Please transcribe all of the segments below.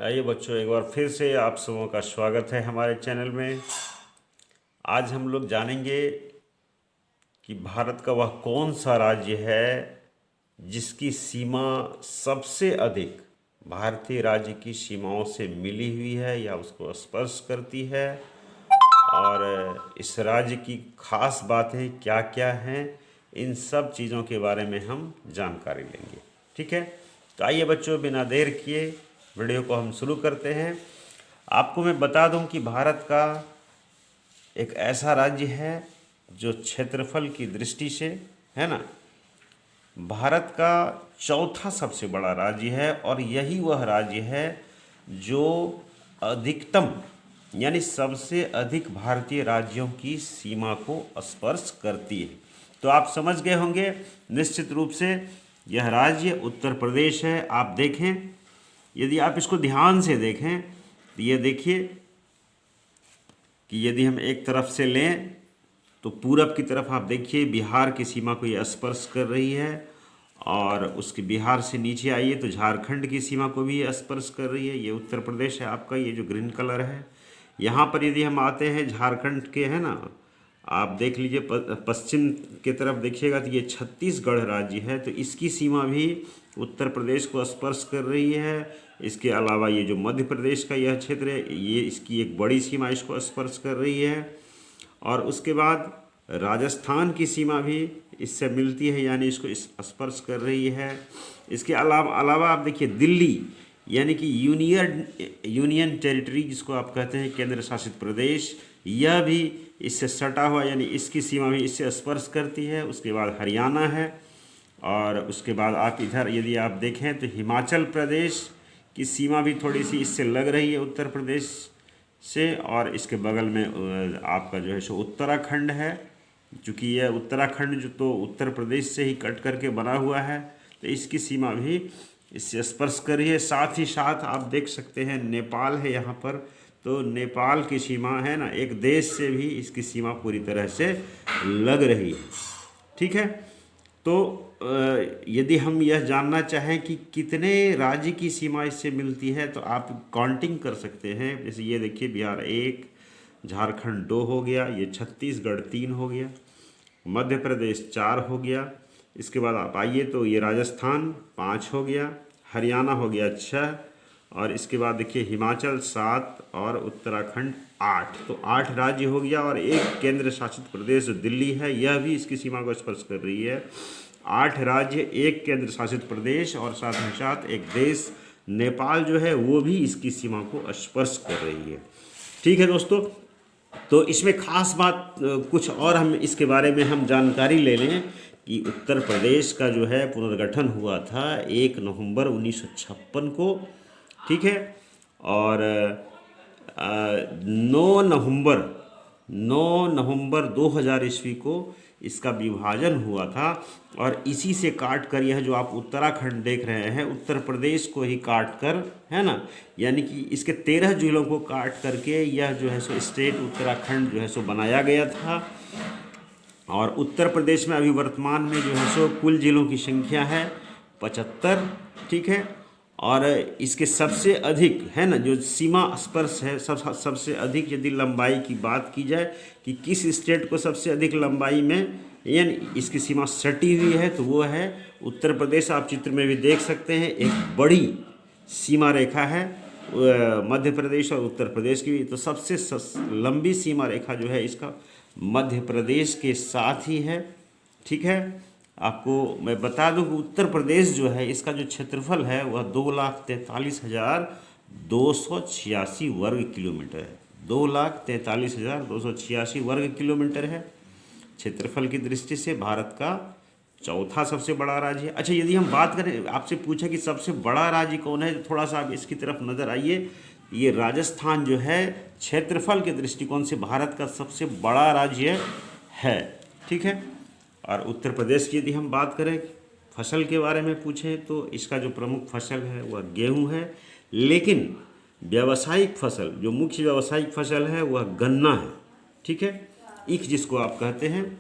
आइए बच्चों, एक बार फिर से आप सबों का स्वागत है हमारे चैनल में। आज हम लोग जानेंगे कि भारत का वह कौन सा राज्य है जिसकी सीमा सबसे अधिक भारतीय राज्य की सीमाओं से मिली हुई है या उसको स्पर्श करती है, और इस राज्य की खास बातें क्या क्या हैं, इन सब चीज़ों के बारे में हम जानकारी लेंगे। ठीक है, तो आइए बच्चों, बिना देर किए वीडियो को हम शुरू करते हैं। आपको मैं बता दूं कि भारत का एक ऐसा राज्य है जो क्षेत्रफल की दृष्टि से, है ना, भारत का चौथा सबसे बड़ा राज्य है, और यही वह राज्य है जो अधिकतम यानी सबसे अधिक भारतीय राज्यों की सीमा को स्पर्श करती है। तो आप समझ गए होंगे निश्चित रूप से, यह राज्य उत्तर प्रदेश है। आप देखें, यदि आप इसको ध्यान से देखें तो ये देखिए कि यदि हम एक तरफ से लें तो पूरब की तरफ आप देखिए बिहार की सीमा को ये स्पर्श कर रही है, और उसके बिहार से नीचे आइए तो झारखंड की सीमा को भी ये स्पर्श कर रही है। ये उत्तर प्रदेश है आपका, ये जो ग्रीन कलर है। यहाँ पर यदि हम आते हैं झारखंड के, है ना, आप देख लीजिए पश्चिम की तरफ देखिएगा तो ये छत्तीसगढ़ राज्य है, तो इसकी सीमा भी उत्तर प्रदेश को स्पर्श कर रही है। इसके अलावा ये जो मध्य प्रदेश का यह क्षेत्र है, ये इसकी एक बड़ी सीमा इसको स्पर्श कर रही है। और उसके बाद राजस्थान की सीमा भी इससे मिलती है, यानी इसको स्पर्श कर रही है। इसके अलावा आप देखिए दिल्ली, यानी कि यूनियन टेरिटरी जिसको आप कहते हैं, केंद्र शासित प्रदेश, यह भी इससे सटा हुआ, यानी इसकी सीमा भी इससे स्पर्श करती है। उसके बाद हरियाणा है, और उसके बाद आप इधर यदि आप देखें तो हिमाचल प्रदेश की सीमा भी थोड़ी सी इससे लग रही है उत्तर प्रदेश से। और इसके बगल में आपका जो है सो उत्तराखंड है। चूँकि यह उत्तराखंड जो तो उत्तर प्रदेश से ही कट करके बना हुआ है, तो इसकी सीमा भी इससे स्पर्श कर रही है। साथ ही साथ आप देख सकते हैं नेपाल है यहाँ पर, तो नेपाल की सीमा है ना, एक देश से भी इसकी सीमा पूरी तरह से लग रही है। ठीक है, तो यदि हम यह जानना चाहें कि कितने राज्य की सीमा इससे मिलती है, तो आप काउंटिंग कर सकते हैं। जैसे ये देखिए, बिहार 1, झारखंड 2 हो गया, ये छत्तीसगढ़ 3 हो गया, मध्य प्रदेश 4 हो गया। इसके बाद आप आइए तो ये राजस्थान 5 हो गया, हरियाणा हो गया 6, और इसके बाद देखिए हिमाचल 7 और उत्तराखंड 8। तो 8 राज्य हो गया, और एक केंद्र शासित प्रदेश जो दिल्ली है, यह भी इसकी सीमा को स्पर्श कर रही है। 8 राज्य, एक केंद्र शासित प्रदेश, और साथ ही साथ एक देश नेपाल जो है वो भी इसकी सीमा को स्पर्श कर रही है। ठीक है दोस्तों, तो इसमें खास बात कुछ और हम इसके बारे में हम जानकारी ले लें कि उत्तर प्रदेश का जो है पुनर्गठन हुआ था 1 नवंबर 1956 को। ठीक है, और 9 नवंबर 2000 ईस्वी को इसका विभाजन हुआ था, और इसी से काट कर यह जो आप उत्तराखंड देख रहे हैं, उत्तर प्रदेश को ही काट कर, है ना, यानी कि इसके 13 जिलों को काट करके यह जो है सो स्टेट उत्तराखंड जो है सो बनाया गया था। और उत्तर प्रदेश में अभी वर्तमान में जो है सो कुल जिलों की संख्या है 75। ठीक है, और इसके सबसे अधिक, है ना, जो सीमा स्पर्श है, सबसे अधिक यदि लंबाई की बात की जाए कि किस स्टेट को सबसे अधिक लंबाई में यानी इसकी सीमा सटी हुई है, तो वो है उत्तर प्रदेश। आप चित्र में भी देख सकते हैं, एक बड़ी सीमा रेखा है मध्य प्रदेश और उत्तर प्रदेश की। तो सबसे लंबी सीमा रेखा जो है इसका मध्य प्रदेश के साथ ही है। ठीक है, आपको मैं बता दूं कि उत्तर प्रदेश जो है, इसका जो क्षेत्रफल है वह 2,43,286 वर्ग किलोमीटर है। 2,43,286 वर्ग किलोमीटर है क्षेत्रफल की दृष्टि से भारत का चौथा सबसे बड़ा राज्य है। अच्छा, यदि हम बात करें, आपसे पूछा कि सबसे बड़ा राज्य कौन है, तो थोड़ा सा आप इसकी तरफ नज़र आइए। ये राजस्थान जो है क्षेत्रफल के दृष्टिकोण से भारत का सबसे बड़ा राज्य है। ठीक है, और उत्तर प्रदेश की यदि हम बात करें, फसल के बारे में पूछें, तो इसका जो प्रमुख फसल है वह गेहूं है, लेकिन व्यावसायिक फसल, जो मुख्य व्यावसायिक फसल है वह गन्ना है। ठीक है, ईख जिसको आप कहते हैं।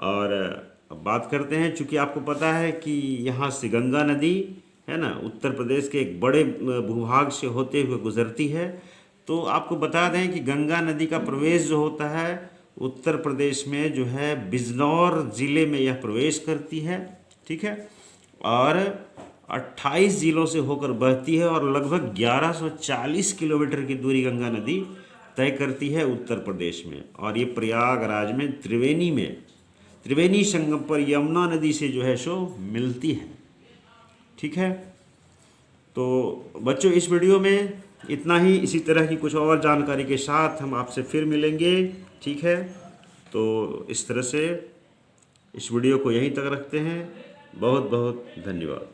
और अब बात करते हैं, चूँकि आपको पता है कि यहाँ से गंगा नदी है ना, उत्तर प्रदेश के एक बड़े भूभाग से होते हुए गुजरती है। तो आपको बता दें कि गंगा नदी का प्रवेश जो होता है उत्तर प्रदेश में जो है बिजनौर ज़िले में यह प्रवेश करती है, ठीक है, और 28 ज़िलों से होकर बहती है और लगभग 1140 किलोमीटर की दूरी गंगा नदी तय करती है उत्तर प्रदेश में। और ये प्रयागराज में त्रिवेणी संगम पर यमुना नदी से जो है सो मिलती है, ठीक है। तो बच्चों इस वीडियो में इतना ही। इसी तरह की कुछ और जानकारी के साथ हम आपसे फिर मिलेंगे, ठीक है। तो इस तरह से इस वीडियो को यहीं तक रखते हैं। बहुत बहुत धन्यवाद।